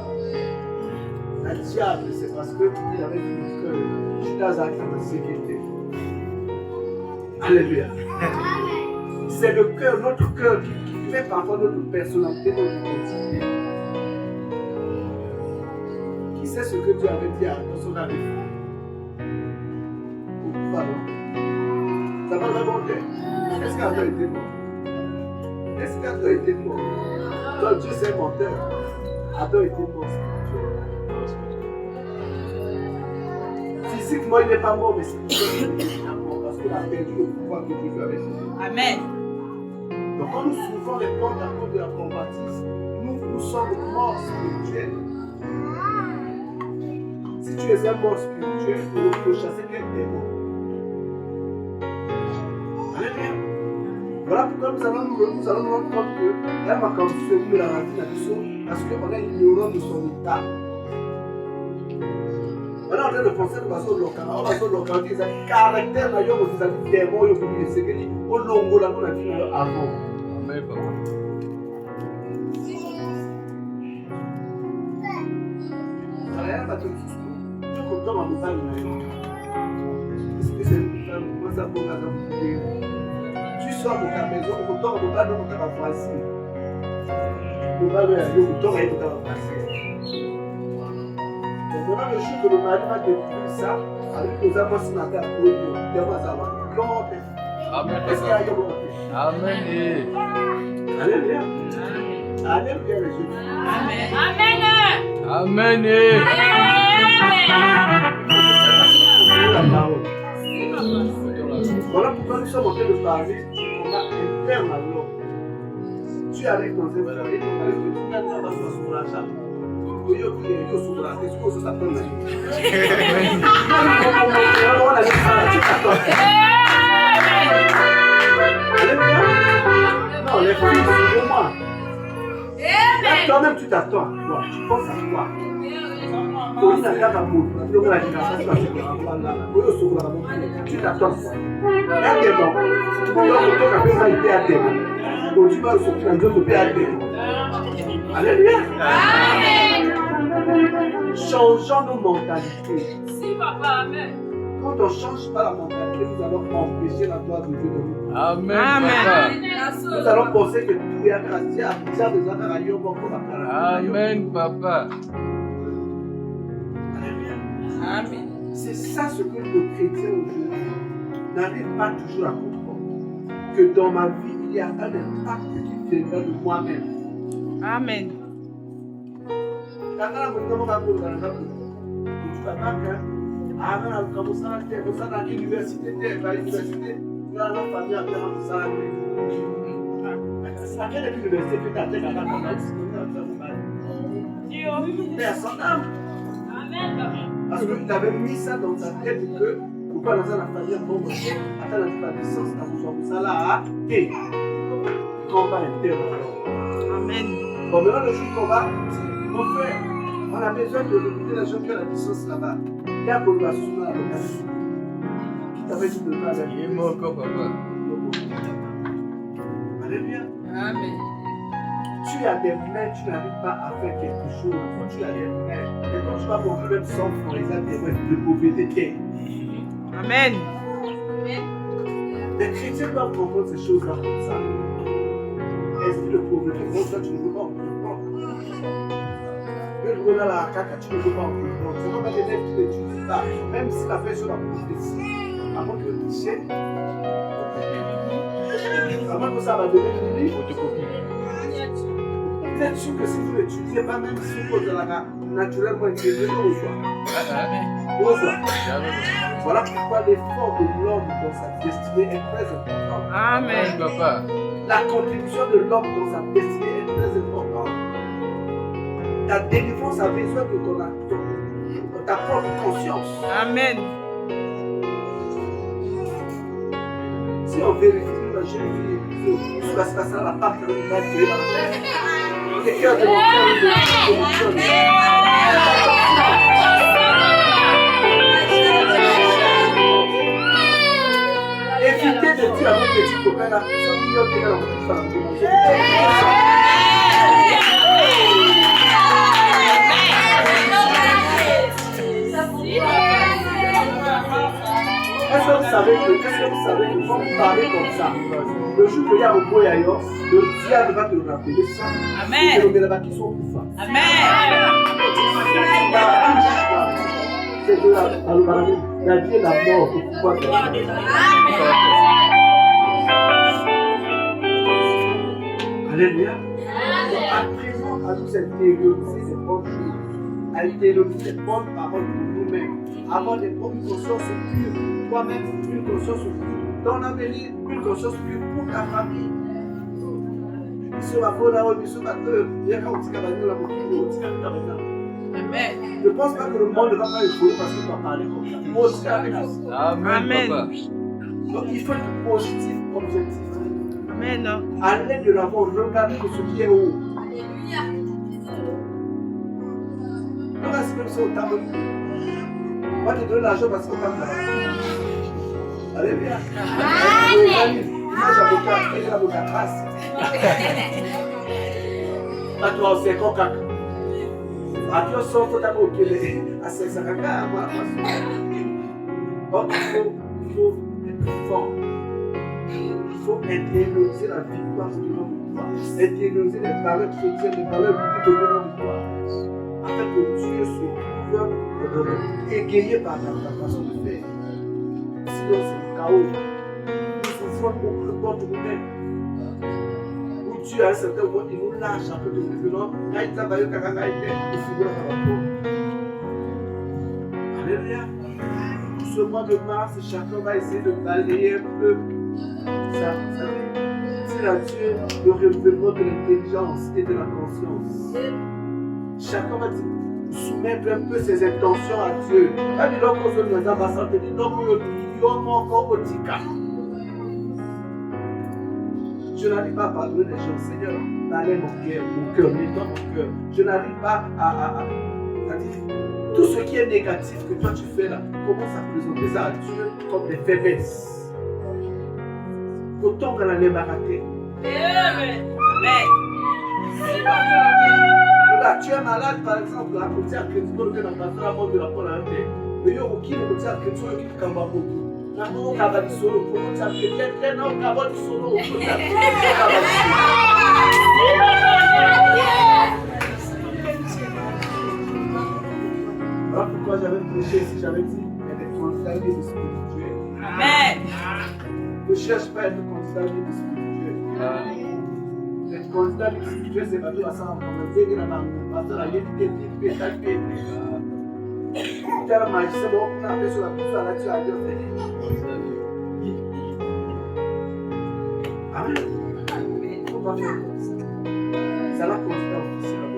un diable, c'est parce qu'il avait dit que Judas a été en sécurité. Alléluia. C'est le cœur, notre cœur qui fait parfois notre personnalité, notre identité. Qui sait ce que Dieu avait dit à son ami? Pardon. Ça va vraiment bien. Qu'est-ce qu'il a été bon? Est-ce qu'Adam était mort? Toi, Dieu c'est menteur. Adam était mort spirituel. Physiquement, il n'est pas mort, mais spirituellement, il est mort parce qu'il a perdu le pouvoir que Dieu lui avait donné. Amen. Donc, quand nous souffrons les portes à cause de la convoitise, nous sommes morts spirituels. Si tu es un mort spirituel, tu peux chasser quel démon. Alléluia. Voilà pourquoi nous allons nous rendre compte que là, quand nous sommes la vie, parce qu'on est ignorant de son état. On est en train de penser que nous sommes locaux, on va caractère, nous avons des démons, nous avons des séquelles, au longo, là, nous avons avant. Amen, papa. Rien va te dire. Tu comptes en montagne. Est-ce que c'est une femme? Comment ça peut être? Tu sors de ta maison, on compte en montagne, on compte en voici. On va aller au temps et tout à voici. Maintenant, le jour que le mari va découvrir ça, avec nos amants sur la terre, pour nous, devant ça va. Amen, Est-ce qu'il y a un bon? Amen. Alléluia. Alléluia, les Jésus. Amen. Amen. La parole. Voilà pourquoi nous sommes en train de parler du combat interne à l'homme. Tu arrives dans un foyer, tu arrives, tu vas sur la chambre. Tu es sur la tête, tu ça s'appelle la vie. Non, les filles, c'est pour moi. Toi-même, tu t'attends à toi, tu penses à toi. Tu t'attends. Un démon. Tu vas sortir un autre pays à démon. Alléluia. Changeons nos mentalités. Si, papa, amen. Quand on ne change pas la mentalité, nous allons empêcher la gloire de Dieu de nous. Amen. Nous allons penser que tout est à grâce à plusieurs des affaires à Yobo comme à Amen, papa. Amen. C'est ça ce que le chrétien aujourd'hui n'arrive pas toujours à comprendre. Que dans ma vie, il y a un impact qui viendra de moi-même. Amen. Quand on a tu vas pas comme ça, à l'université, à l'université, tu as une famille à faire ça. À quelle université tu as fait personne n'aime. Parce que tu avais mis ça dans ta tête que pourquoi dans la famille bon attends la puissance t'as besoin de ça là et combat interne. Amen. Bon maintenant le jour combat, mon frère, on a besoin de recruter les gens qui ont la puissance là-bas. Il y a pour la sous la location. Qui t'avait dit de ne pas aller. Il est mort, papa. Alléluia. Amen. Tu as des mains, tu n'arrives pas à faire quelque chose. Tu as des mains. Et quand tu vas montrer même 100 francs, ils ont des mains de pauvreté. Amen. Les chrétiens doivent comprendre ces choses-là comme ça. Est-ce que le pauvreté, bon, ça tu ne peux pas en comprendre. Le gars là, caca, tu ne peux pas en comprendre. C'est comme un élève qui n'étudie pas. Même si la personne a prophétie, avant que le cliché, avant que ça va donner une livre, vous êtes sûr que si vous l'étudiez pas, même si vous posez la gare naturellement intégrée, on reçoit. Voilà pourquoi l'effort de l'homme dans sa destinée est très important. Amen. Papa. La contribution de l'homme dans sa destinée est très importante. Ta délivrance a besoin de ta propre conscience. Amen. Si on vérifie la jeune fille, ça se passe à la part que l'on va créer dans la terre. Les cœurs de mon cœur de évitez de dire à vos petits copains là, sans millions de dollars, on va tout Est-ce que vous savez que quand vous parlez comme ça, le jour qu'il y a un beau yayo, le diable va te le rappeler ça. Amen. Et le là qui sont pour ça. Amen. C'est de la vie et la mort pour pouvoir te Alléluia. Donc, apprenons à nous intérioriser les bonnes choses, à intérioriser les bonnes paroles pour nous-mêmes, avoir une conscience pure, toi-même, une conscience pure, ton avenir, une conscience pure pour ta famille. Amen. Je ne pense pas que le monde ne va pas évoluer parce que tu as parlé comme ça. Amen, Amen. papa. Donc il faut être positif, objectif. Amen. À l'aide de l'avoir, regardez que ce qui est haut. Donc là, c'est comme ça au tableau. On va te donner l'argent parce qu'on t'a fait. Alléluia. Image avocat, et l'avocat grâce. Pas toi, c'est coca. À toi, sans faut d'abord qu'il est à 500 caca. Donc il faut être fort. Il faut intérioriser la victoire du nom de toi. Intérioriser les valeurs chrétiennes, les valeurs bibliques du nom de toi. Afin que Dieu se trouve égayé par ta façon de faire. Sinon, c'est le chaos. Il faut beaucoup de porte nous-mêmes. Où Dieu, à un certain moment, il nous lâche un peu de reculons. Quand il travaille au Kakaka, il figure dans la peau. Alléluia. Ce mois de mars, chacun va essayer de balayer un peu ça. C'est à Dieu le renouvellement de l'intelligence et de la conscience. Chacun va soumettre un peu ses intentions à Dieu. Quand il a causé le ambassadeur, il dit donc il y a encore au tika. Je n'arrive pas à pardonner les gens, Seigneur, dans mon cœur, dans mon cœur. Je n'arrive pas à dire tout ce qui est négatif que toi tu fais là, commence à présenter ça à Dieu comme des faiblesses. Autant qu'on allait m'arrêter. Amen. Là, tu es malade par exemple, à côté à crédit, dans le pasteur à mort de la pomme à un thé. Mais il y a aucun côté à crédit, il y a aucun cambabo. Là, on a du solo, pour nous, ça fait bien, non, on a du solo, on a voilà pourquoi j'avais prêché ici, j'avais dit, il y a des candidats libres spirituels. Amen. Ne cherche pas à être candidat libre spirituel. Les candidats libres spirituels, c'est pas tout à ça, on va dire que la pasteur a dit que tu es talpé. Tu as la magie, c'est bon, on a appelé sur la pousse à la tu as dit, amen. On va faire comme ça. C'est la candidat officielle.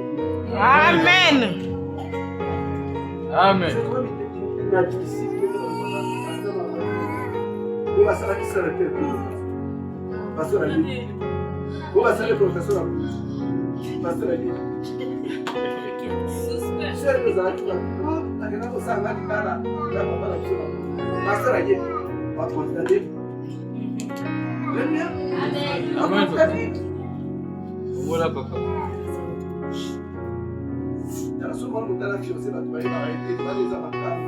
Amen. Amen. C'est comme il m'a dit ici, on va savoir qui sera le père. Pasteur a dit. On va savoir le professeur a dit. Pasteur a dit. C'est le zara qui va dire. La gueule de ça, la guitare, la papa la chose. Pasteur a dit. On va constater. Alléluia. Amen. Voilà, papa. Il y a souvent le temps qui aussi va te voir arrêter. Pas des avatars.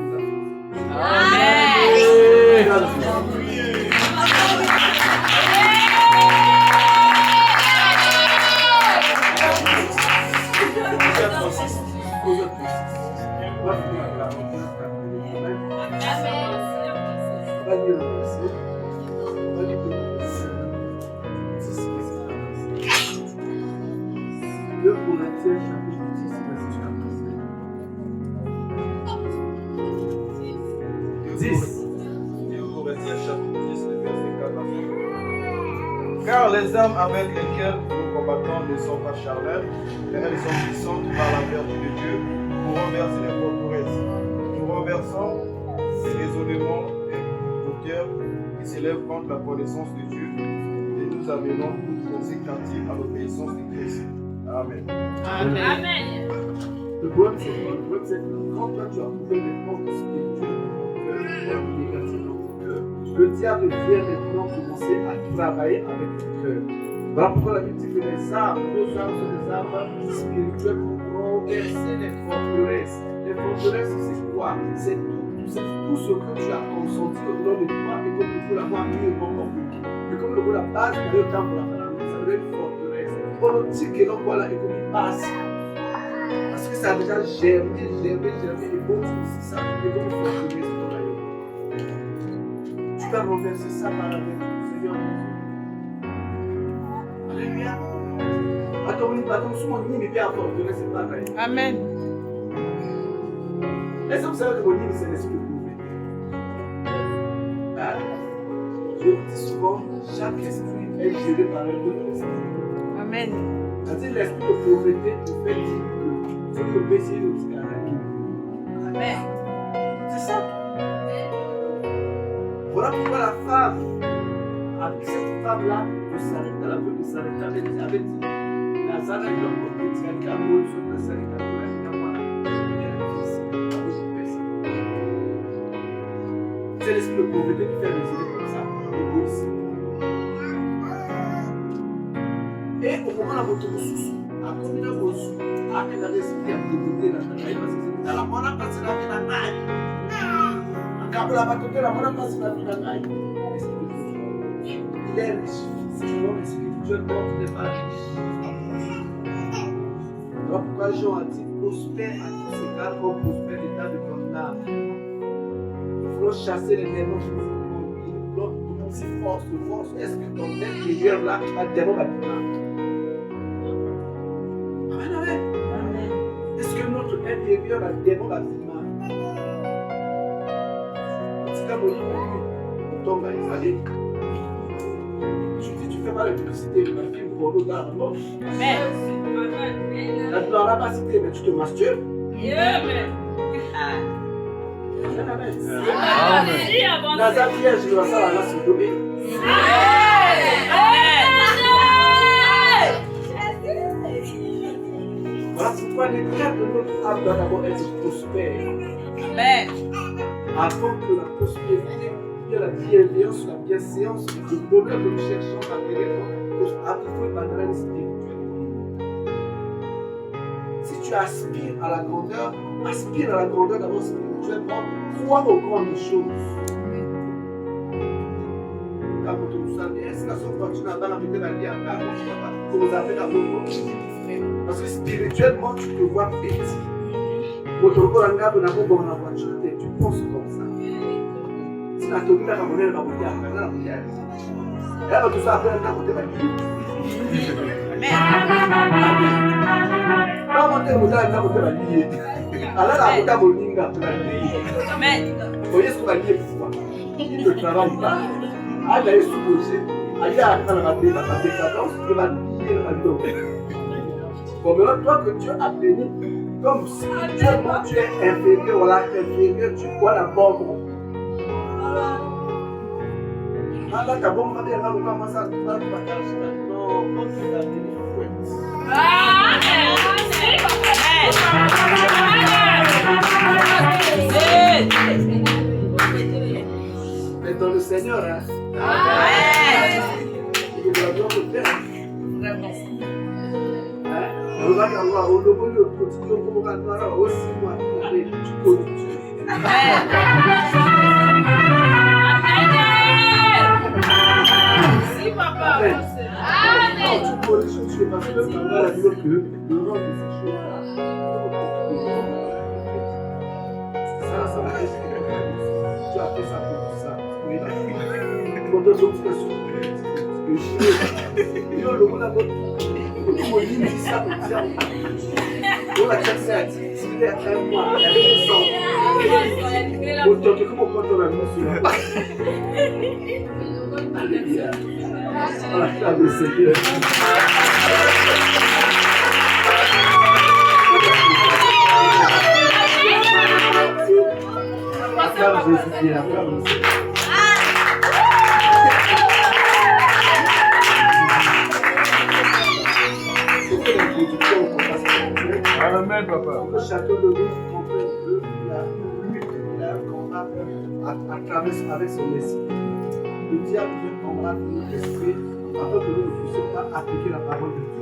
Car les armes avec lesquelles nous combattons ne sont pas charnelles, mais elles sont puissantes par la vertu de Dieu pour renverser les forteresses. Nous renversons les raisonnements et hauteurs qui s'élèvent contre la connaissance de Dieu et nous amenons toute pensée captive à l'obéissance de Christ. Amen. Amen. Le problème, c'est que quand toi tu as trouvé les portes spirituelles dans ton cœur, les portes négatives dans ton cœur, le diable vient maintenant commencer à travailler avec ton cœur. Voilà pourquoi la Bible dit que les armes, nos armes sont des armes spirituelles pour renverser les forteresses. Les forteresses, c'est quoi? C'est tout ce que tu as consenti au nom de toi et comme le coup l'avoir mis au bon compliqué. Et comme le coup la base de le temps pour la famille, ça devient une forteresse. On nous dit que l'on voit là et comme il passe. Parce que ça a déjà germé, et bon, c'est ça, et comme il faut trouver ce qu'on a eu. Tu vas renverser ça par la vertu du Seigneur. Alléluia. Amen. Est-ce que vous savez que mon livre, c'est l'esprit de pauvreté? Je vous dis souvent, chaque esprit est géré par un autre esprit. Amen. C'est-à-dire l'esprit de pauvreté te fait dire que tu peux baisser le cigarette. Amen. C'est ça. Voilà pourquoi la femme, avec cette femme-là, de s'arrêter, la veuve de s'arrêter, avait dit, Nazara, il a compris, il a dit, il a c'est l'esprit de pauvreté qui fait résider comme ça, l'égoïsme. Et au moment où votre ressource, à combien de ressources, à quel esprit a pauvreté dans ta vie, parce que c'est dans la bonne place de la vie dans la vie. Quand la bataille, la bonne place de la vie dans la vie. Il est riche, physiquement, mais spirituellement, il n'est pas riche. Alors pourquoi Jean a dit prospère à tous ces cas comme prospère l'état de ton âme. Il faut chasser les démons physiquement. Il faut aussi force. Est-ce que ton intérieur là, a des démons bâtiments? Amen, amen. Est-ce que notre intérieur a des démons bâtiments? En tout cas, mon livre, on tombe à Israël. Tu fais pas la publicité de la film porno dans la mort. Amen. La douleur n'a pas cité, mais tu te masturbes. Amen. Amen. Amen. Dans un piège, je dois ça la se dominer. Voilà pourquoi l'état de notre âme doit d'abord être prospère. Amen. Avant que la prospérité, la bienveillance, la bienséance, le bonheur que nous cherchons matériellement, à trouver par la spirituelle. Si tu aspires à la grandeur d'abord spirituellement, crois aux grandes choses. Quand vous savez, est-ce que la soeur continue à mettre la vie à la vous avez la bonne. Parce que spirituellement, tu te vois petit. Votre corps en garde n'a pas bon la voiture, tu penses comme ça. Si la tournée va monnaie, elle va monter à faire la prière. Elle va tout ça après, elle va monter la vie. Quand monter le modèle, elle va monter la vie. Alors, la monter à Moninga, la vie. Vous voyez ce qu'on va dire pourquoi? Il ne travaille pas. Elle est supposée. Elle a la décadence, elle va lier la vie. Bon, maintenant, toi que Dieu a béni, comme spirituellement tu es inférieur, voilà, inférieur, tu vois la bombe. Là, ta bombe va dire, là, on commence à se faire non, quand tu as béni, mais dans le Seigneur, hein. Amen. Il doit bien te faire. Regarde Allah, on le voit le quotidien comme on regarde aussi moi, tu connais Dieu. Si papa. Amen. Quand tu connais Dieu, tu es parce que tu vas la dire que le nom de ces choses-là, ça va être tu as fait ça pour ça. Oui, pour deux autres questions. Le monde a on dit ça pour dire. On a cherché à dire, il y a un mois, il y a 2 ans. Autant que comment on compte la mission. Alléluia. On a fait le Seigneur. Acclame Jésus, bien, acclame le Seigneur. Amen, papa. Chacun de nous comprenne qu'il a un combat à travers avec son esprit. Le diable vient combattre notre esprit afin que nous ne puissions pas appliquer la parole de Dieu.